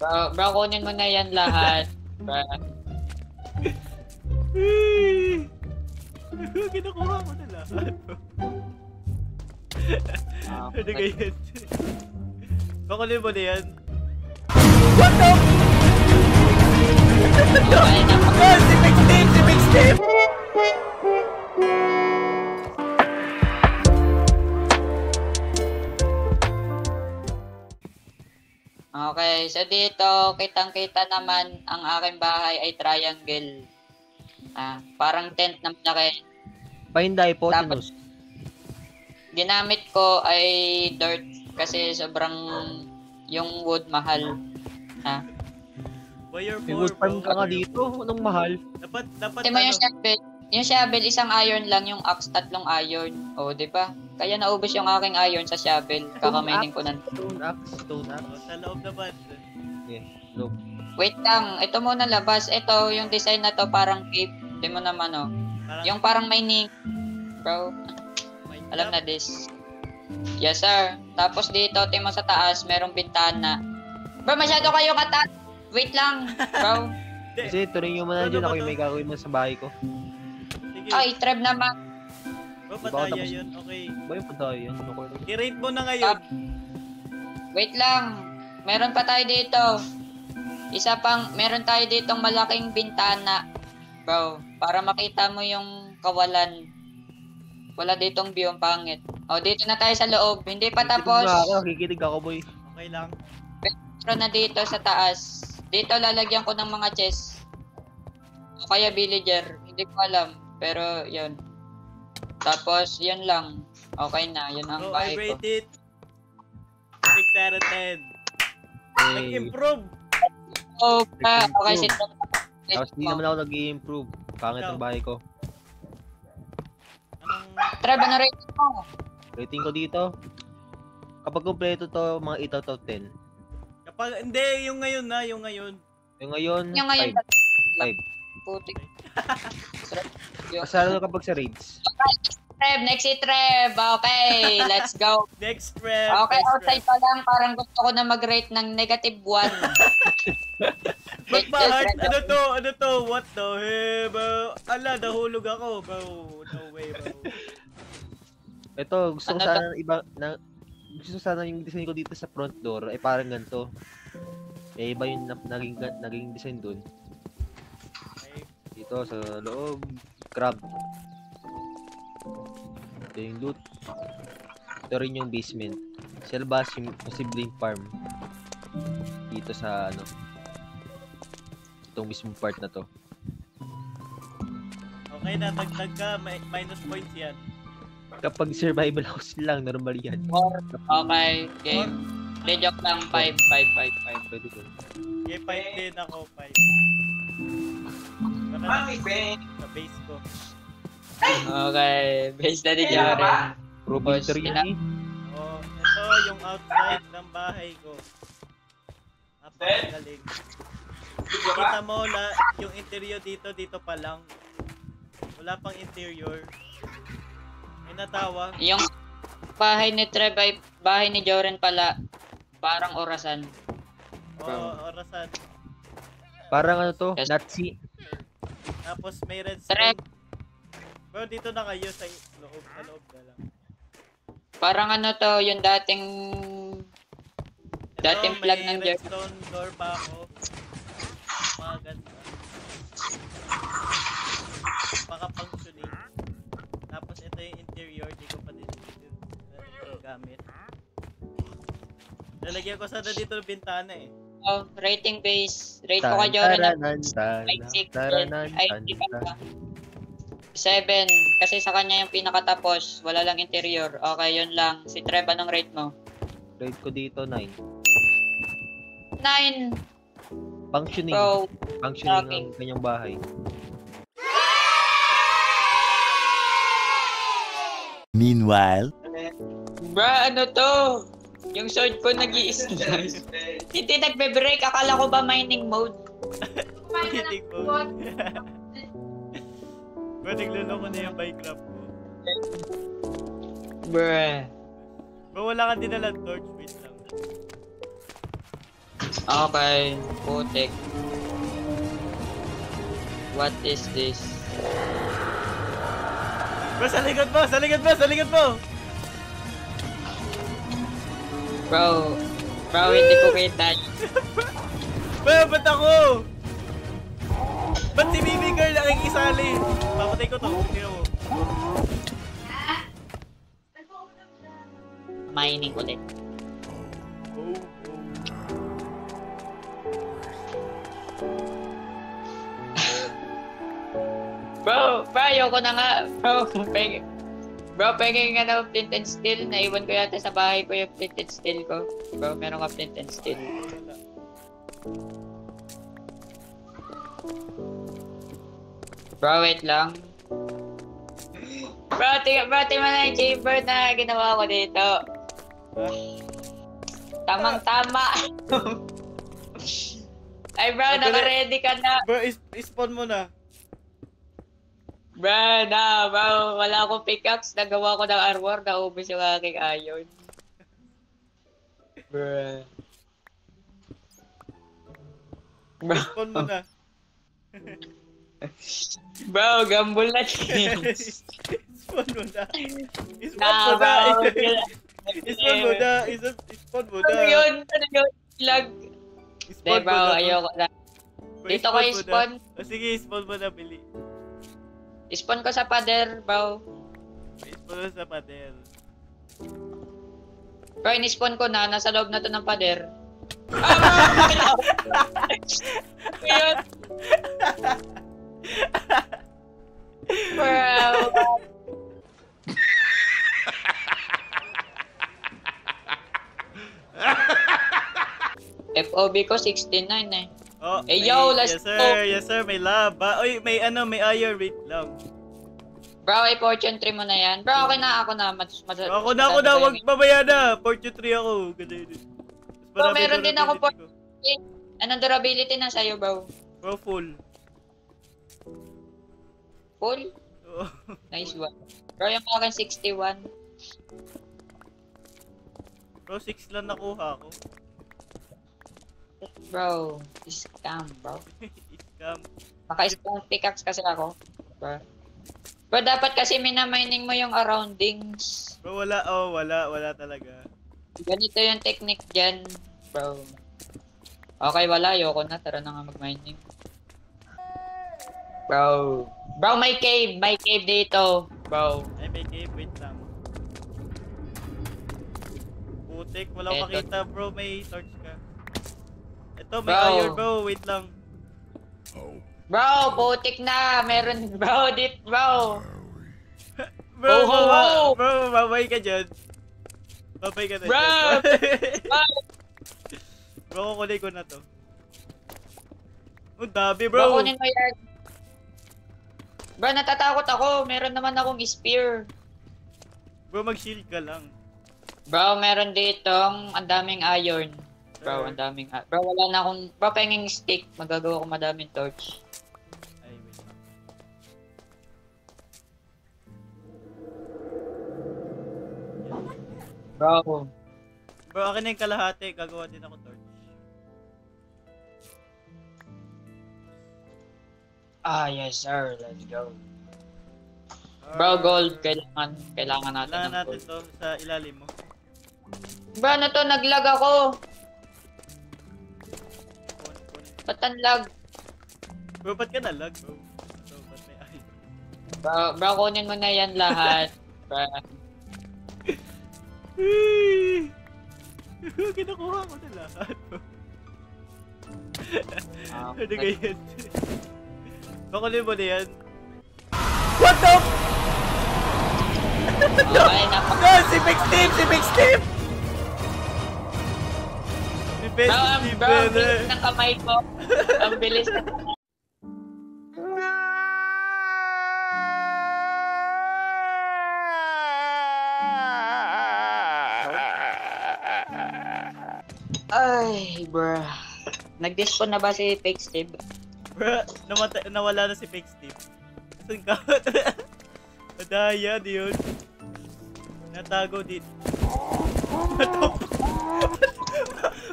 Bro, kunin mo na yan lahat. Bro. Kinukuha mo na lahat. Ano ganyan? Bakulin mo na yan. What the? Oh, si Mixtape! Si Mixtape! Okay, so dito, kitang-kita naman ang aking bahay ay triangle. Parang tent na malaki. Pahinday po, Tapos, ginamit ko ay dirt kasi sobrang yung wood mahal. Why you're may wood farm ka nga dito. Anong mahal? Dapat Tingnan mo yung shovel. Yung shovel, isang iron lang. Yung axe, 3 iron. O, di ba? Kaya naubos yung aking iron sa shovel. Kakamining ko ng... Stone axe. Sa loob naman. Yeah, loob. Wait lang. Ito muna labas. Ito, yung design na to parang cave. Di mo naman, yung parang mining. Bro, alam na this. Yes, sir. Tapos dito, tingnan mo sa taas, merong bintana. Bro, masyado kayo kataas. Wait lang, bro. Kasi tuloy nyo muna dyan. Ako yung may gagawin mo sa bahay ko. Sige. Ay, Trev naman. Bro, pataya yun. Okay. Ba yung pataya yun? I-rate mo na ngayon. Wait lang. Meron pa tayo dito. Meron tayo ditong malaking bintana. Bro, para makita mo yung kawalan. Wala ditong view, ang pangit. O, dito na tayo sa loob. Hindi pa tapos. Kikinig ako, boy. Okay lang. Pero na dito sa taas. Dito lalagyan ko ng mga chest. O kaya villager. Hindi ko alam. Pero, yun. Tapos, yun lang. Okay na. Yun ang So, bahay I ko. rate it 6 out of 10. Nag-improve. Okay, si Trev. Tapos di naman ako nag-i-improve. Pangit ang bahay ko. Trev, ano rating mo? Rating ko dito. Kapag kumpleto to, mga 8 out of 10. Kapag, hindi, yung ngayon na, yung ngayon. Yung ngayon, Yung ngayon. 5. Putik. Masarap kapag sa raids. Trev, next si Trev. Okay, let's go. Next rep. Okay, next outside rep. pa lang. Parang gusto ko na mag-rate ng -1. Ba't bakit? Ano to? What the hell, bro? Ala, nahulog ako, bro. No way, bro. Ito, gusto ko Ano sana gusto sana yung design ko dito sa front door ay parang ganito. Iba yung naging design dun. Okay. Dito sa loob, crab. Ito yung loot. Ito rin yung basement. Sa labas yung posibleng farm. Dito sa itong mismong part na to. Okay, natagtag ka. Minus points yan. Kapag survival house lang, normal yan. Okay, game. Hindi, joke lang. 5. Pwede ko. Okay, 5 din ako, 5. Sa base ko. Okay, base na din Joren. Robin Boss, 3 Oh, ito yung outside ng bahay ko. Napakagaling. Kita mo yung interior dito pa lang. Wala pang interior. May natawa. Yung bahay ni Trev ay bahay ni Joren pala. Parang orasan. Orasan. Parang ano to? Yes. Nazi. Tapos may red Trev, stone. Bro, dito na kayo sa loob. Sa loob na lang. parang ano to, yung dating plug ng May Joren. redstone door pa ako. Mga ganda. Paka-functioning. Tapos ito yung interior. Di ko pa din gamit. Lalagyan ko sana dito ng bintana eh. Oh, rating base. Rate ko kay Joren ng 5, 6, ay hindi pa. 7. Kasi sa kanya yung pinakatapos. Wala lang interior. Okay, yun lang. Si Trev, anong rate mo? Rate ko dito 9. 9. Functioning. Bro, Functioning okay. ang kanyang bahay. Meanwhile, bra, ano to? Yung sword ko nag-i-slice. Hindi nagbe-break. Akala ko ba mining mode? Hilig mo. Bro, nagluloko na yung Minecraft ko. Bruh. Bro, wala ka din nalang torch. Wait lang. Okay, putik. What is this? Bro, sa likod mo! Sa likod mo! Sa likod mo! Bro, hindi ko kita. Bro, ba't ako? Ba't si Mimi Girl nakikisali? Papatay ko to. Tingnan mo. Mining ulit. Oh. Bro, ayoko na nga. Bro, pengin nga na flint and steel. Naiwan ko yata sa bahay ko yung flint and steel ko. Bro, meron ka flint and steel. Bro, wait lang. Bro, tingnan mo na yung chamber na ginawa ko dito. Tamang-tama. Ay bro, naka-ready ka na. Bro, spawn mo na. Bro, wala akong pickaxe. Nagawa ko ng armor. Naubos yung aking iron. Bro. Spawn mo na. Bro, gambol na din. Spawn mo na. Nah, bro. Spawn mo na. Spawn mo na. Ano yun? Lag. Spawn Bro, mo na. ayoko na. Dito ko spawn. Sige, spawn mo na, Billy. Spawn ko sa pader, bro. Spawn mo sa pader. Bro, in-spawn ko na. Nasa loob na to ng pader. Ayun. Bro. FOB ko 69 eh. Oh, yo, let's yes, sir. go. Yes, sir. May lava. Oy, may iron. Wait lang. Bro, ay fortune 3 mo na yan. Bro, okay na. Ako na. Ako na. Wag babaya na. Fortune 3 ako. Ganun. Bro, meron din ako fortune 3. Anong durability na sa'yo, bro? Bro, full. Full? Oo. Nice one. Bro, yung akin 61. Bro, 6 lang nakuha ko. Bro, scam, bro. Scam. Naka-spawn pickaxe kasi ako. Bro, dapat kasi minamining mo yung surroundings. Bro, wala. Oh, wala talaga. Ganito yung technique dyan, bro. Okay, wala. Ayoko na. Tara na nga mag-mining. Bro, may cave. May cave dito, bro. Ay, may cave. Wait lang. Putik. Walang Eto. makita, bro. May torch ka. Ito, may Bro. iron, bro. Wait lang. Bro, putik na. Meron, bro. Bro. Bro, Oh. bro, babay ka dyan. Babay ka na Bro! dyan. Bro, kukunin ko na to. Ang dami, Bro, bro. kunin mo yan. Bro, natatakot ako. Meron naman akong spear. Bro, mag-shield ka lang. Bro, meron ditong ang daming iron. Bro, ang daming Bro, wala na akong... Bro, penging stick. Magagawa ko madaming torch. Ay, wait. Bro. Bro, akin na yung kalahati. Gagawa din ako torch. Yes sir. Let's go. Bro, gold. Kailangan natin Kailangan ng natin gold. to sa ilalim mo. Bro, ano to? Naglag ako. Ba't ang lag? Bro, ba't ka nalag, bro? So, ba't may ay? Bro, kunin mo na yan lahat. Bro. Kinukuha ko na lahat, bro. Ano Okay. ganyan? Bakulin mo na yan. What the f***? Okay, No, si Big Steve! Si Big Steve! Si Big Bro, Steve, bro, ang brother. bilis ng kamay ko. Ang bilis ng Ay, bro. Nag-despawn na ba si Fake Steve? Bro, nawala na si Fake Steve. Saan ka? Madaya, yun. Natago dito.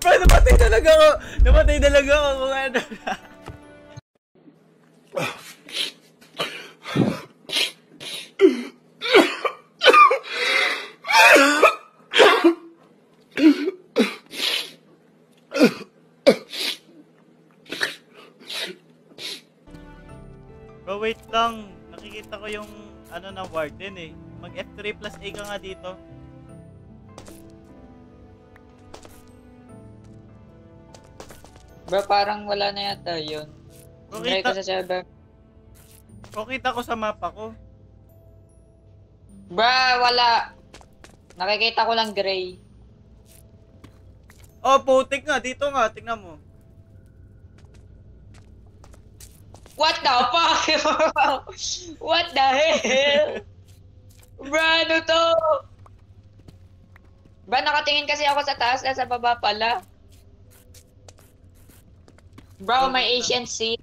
Bro, namatay talaga ako. Namatay talaga ako kung ano. Bro, wait lang. Nakikita ko yung ano ng warden eh. Mag F3 plus A ka nga dito. Bro, parang wala na yata yun. Try ko sa server. Kita ko sa mapa ko. Bro, wala. Nakikita ko lang gray. Oh, putik nga. Dito nga. Tingnan mo. What the fuck? What the hell? Bro, ano to? Bro, nakatingin kasi ako sa taas na sa baba pala. Bro, may Asian City.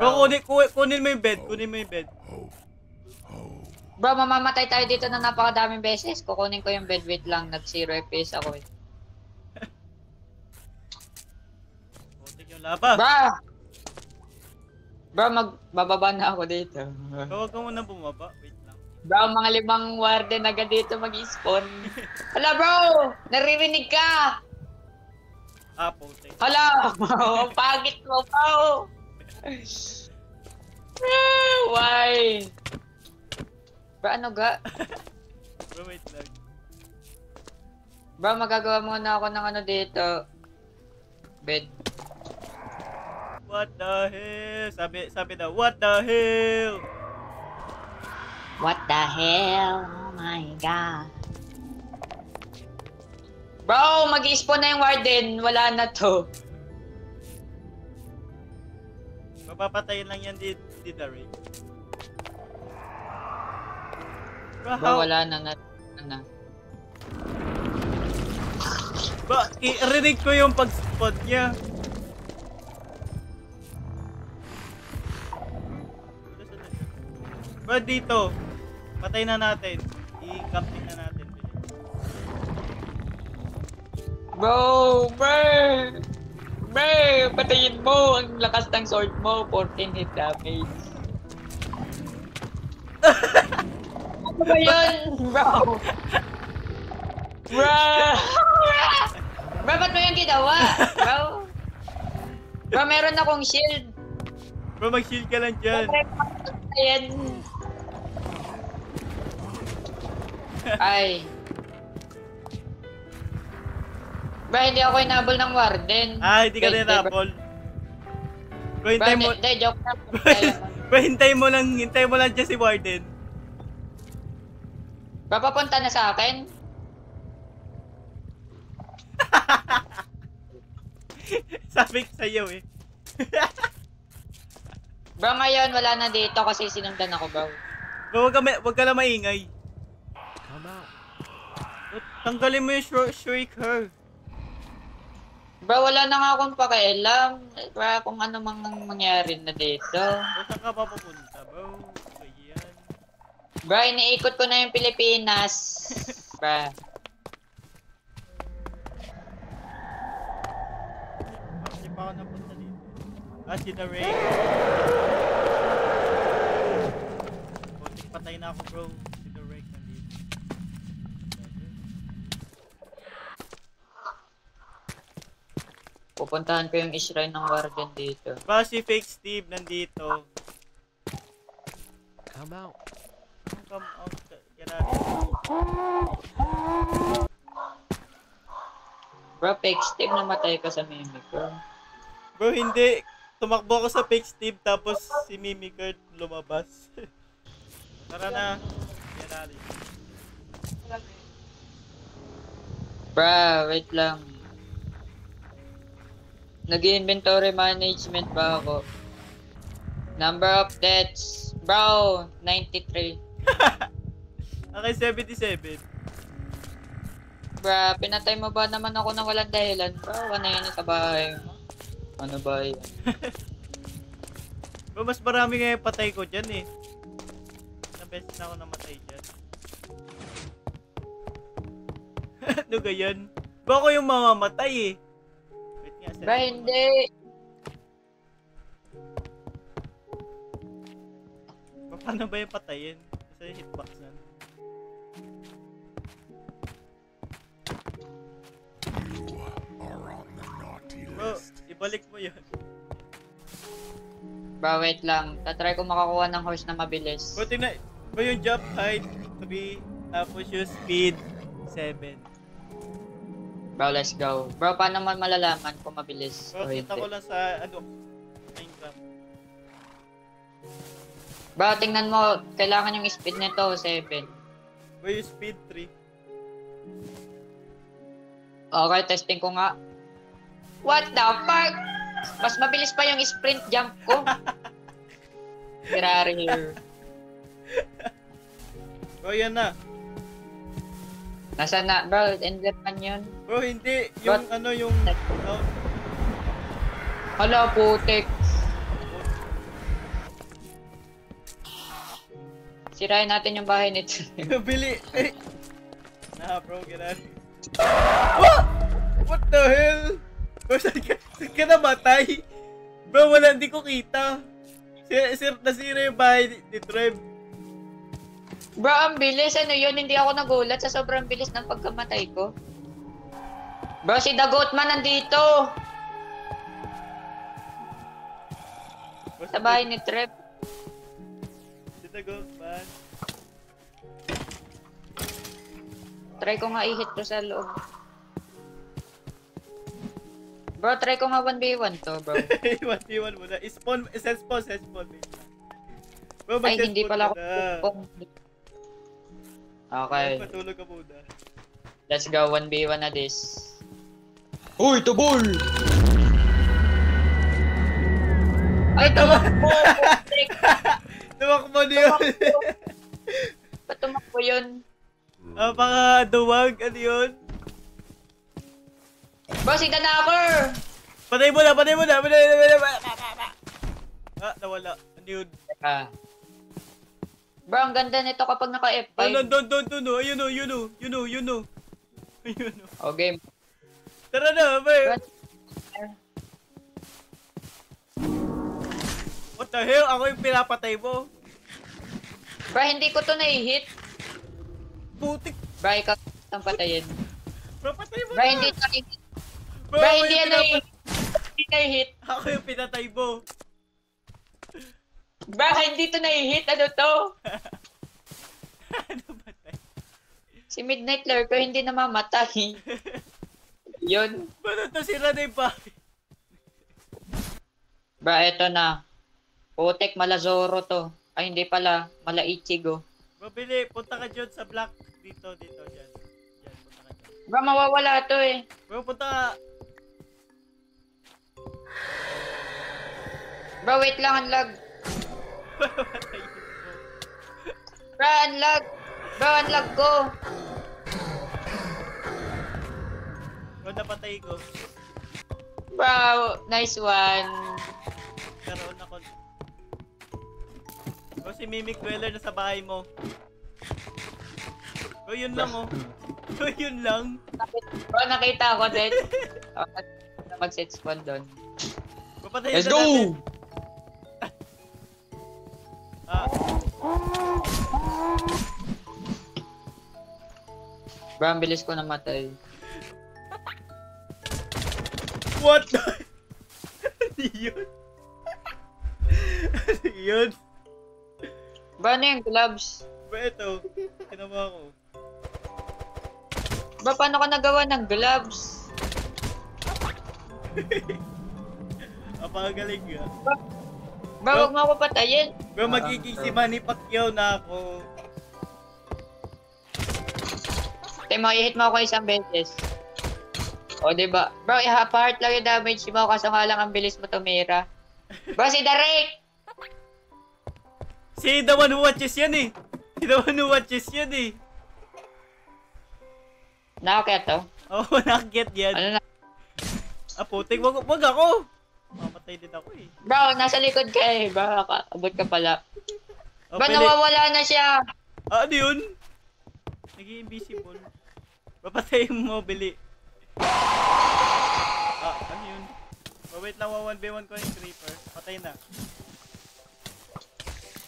Bro, kunin mo yung bed. Kunin mo yung bed. Bro, mamamatay tayo dito na napakadaming beses. Kukunin ko yung bed. Wait lang, nag-0 FPS ako eh. Putik yung laba. Bro, magbababa na ako dito. Huwag ka muna bumaba. Wait lang. Bro, mga 5 warden agad dito mag-spawn. Hala bro! Naririnig ka! Ah, putik. Hala! Ang pagit mo, bro! Why? Bro, ano ga? Bro, wait lang. Bro, magagawa muna ako ng ano dito. Bed. What the hell? Sabi daw, what the hell? What the hell? Oh my god. Bro, mag-i-spawn na yung warden. Wala na to. Mapapatayin lang yan di Daray. Bro, wala na. Ba, i-rinig ko yung pag-spot niya. Bro, dito. Patay na natin. I-camping na natin. Bro, patayin mo. Ang lakas ng sword mo. 14 hit damage. Ano ba yun, bro? Bro, ba't mo yung ginawa? Bro, meron akong shield. Bro, mag-shield ka lang dyan. Ayan. Ay. Bro, hindi ako inabol ng warden. Ah, hindi ka rin nabol. Bro, hintay mo. Hindi, joke na. Bro, hintay mo lang dyan si warden. Bro, papunta na sa akin. Sabi ko sa'yo eh. Bro, ngayon wala na dito kasi sinundan ako, bro. Bro, wag ka lang maingay. Bro, tanggalin mo yung shrieker. Bro, wala na nga akong pakialam. Bro, kung ano mang mangyari na dito. Bro, saan ka pa pupunta, bro? Ayan. Bro, iniikot ko na yung Pilipinas. Bro. Hindi pa ako napunta dito. Ah, si The Ray. Butik patay na ako, bro. Si The Ray nandito. Pupuntahan ko yung shrine ng warden dito. Ba, si Fake Steve nandito. Come out. Come out. Get out. Bro, fake Steve, namatay ka sa mimic, bro. Bro, hindi. Tumakbo ako sa Fake Steve tapos si Mimikert lumabas. Tara na. Get out. Bro, wait lang. Nag-inventory management ba ako? Number of deaths. Bro, 93. Okay, 77. Bro, pinatay mo ba naman ako ng walang dahilan? Bro, ano yan sa bahay mo? Ano ba yan? Bro, mas marami nga yung patay ko dyan eh. Ilang beses na ako namatay dyan. Ano ganyan? Bro, ako yung mamamatay eh. Ba, hindi. Paano ba yung patayin? Sa hitbox na. Bro, ibalik mo yun. Ba, wait lang. Tatry ko makakuha ng horse na mabilis. Bro, tingnan. Bro, yung jump height 3, tapos yung speed 7. Bro, let's go. Bro, paano man malalaman kung mabilis Bro, o hindi? kita ko lang sa, Minecraft. Bro, tingnan mo. Kailangan yung speed nito, 7. Bro, yung speed 3. Okay, testing ko nga. What the fuck? Mas mabilis pa yung sprint jump ko. Get out of here. Bro, yan na. Nasaan na? Bro, Enderman yun. Bro, hindi. Yung Bro, yung... Oh, hala, putik. Sirain natin yung bahay nito. Bili! Eh. Nah, bro, get out. What the hell? Bro, saan ka namatay? Bro, wala, hindi ko kita. Nasira yung bahay ni Trev. Bro, ang bilis. Ano yun? Hindi ako nagulat sa sobrang bilis ng pagkamatay ko. Bro, si The Goatman nandito. Sa bahay ni Trev. Dito go, man. Try ko nga i-hit to sa loob. Bro, try ko nga 1v1 to, bro. 1v1 muna. Spawn. Set spawn. Bro, Ay, hindi pala ako. muna. Okay, Patulog ka muna. let's go. 1v1 na this. Uy, tubol! Ay, tumakbo! Putik! Tumakbo na yun. Ba't tumakbo yun? Mga duwag. Ano yun? Bro, si Danaker! Patay mo na. Ah, nawala. Ano yun? Teka. Bro, ang ganda nito kapag naka-F5. Don't. Ayun o. Okay. Tara na, bay. What the hell? Ako yung pinapatay mo. Bro, hindi ko to na-hit. Putik. Bro, ikaw ang patayin. Bro, patay mo Bro, na. hindi na-hit. Bro, Bro, ako hindi yung yan na-hit. Hindi na-hit. Ako yung pinatay mo. Bro, hindi to na-hit. Ano to? Ano ba tayo? Si Midnight Lurker hindi namamatay. Yun. Ba't nasira na yung bahay? Bro, eto na. Putek, mala Zoro to. Ay, hindi pala. Mala Ichigo. Bro, Bili, punta ka dyan sa block. Dito, dyan. Dyan, punta ka dyan. Bro, mawawala to eh. Bro, punta ka. Bro, wait lang, unlag. Patayin mo. Bro, unlag. Bro, unlag ko. Bro, napatay ko. Bro, nice one. Karoon ako. Bro, si Mimic Dweller na sa bahay mo. Bro, yun lang oh. Bro, yun lang. Bro, nakita ko din. Mag-set spawn doon. Bro, patayin Let's na go! natin. Ah, Bro, ang bilis ko namatay. what the? Ano yun? Ano yun? Bro, ano yung gloves? Bro, ito. Kinama ko. Bro, paano ka nagawa ng gloves? Apakagaling ka. Bro, huwag mo ako patayin. Bro, magiging si Manny Pacquiao na ako. Tay mo, i-hit mo ako isang beses. O, diba? Bro, i-half-heart lang yung damage mo kaso nga lang ang bilis mo tumira. Bro, si Derek! Si The One Who Watches yan eh. Si The One Who Watches yan eh. Nakakaya to? Oo, nakakit yan. Ano na? Ah, putik. Wag ako. Mamatay din ako eh. Bro, nasa likod ka eh. Bro, abot ka pala. Oh, Bro, pwede- nawawala na siya. Ah, ano yun? Nag-i-invisible. Papatayin mo, Bili. Ah, ano yun? Wait lang, 1v1 ko yung creeper. Patay na.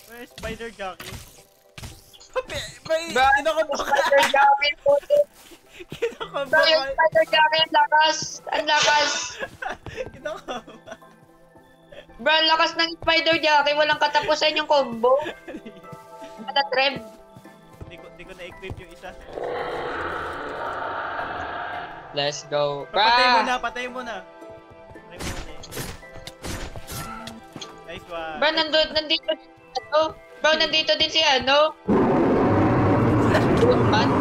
Where's spider jockey? May Bro, spider jockey po. Bro, yung spider jockey, ang lakas. Ang lakas. Bro, ang lakas ng spider jockey. Walang katapusan yung combo. Matatreb. Hindi ko na-equip yung isa. Let's go. Patay mo na. Nice one. Bro, nandito din si ano. Bro, nandito din si ano. Good man.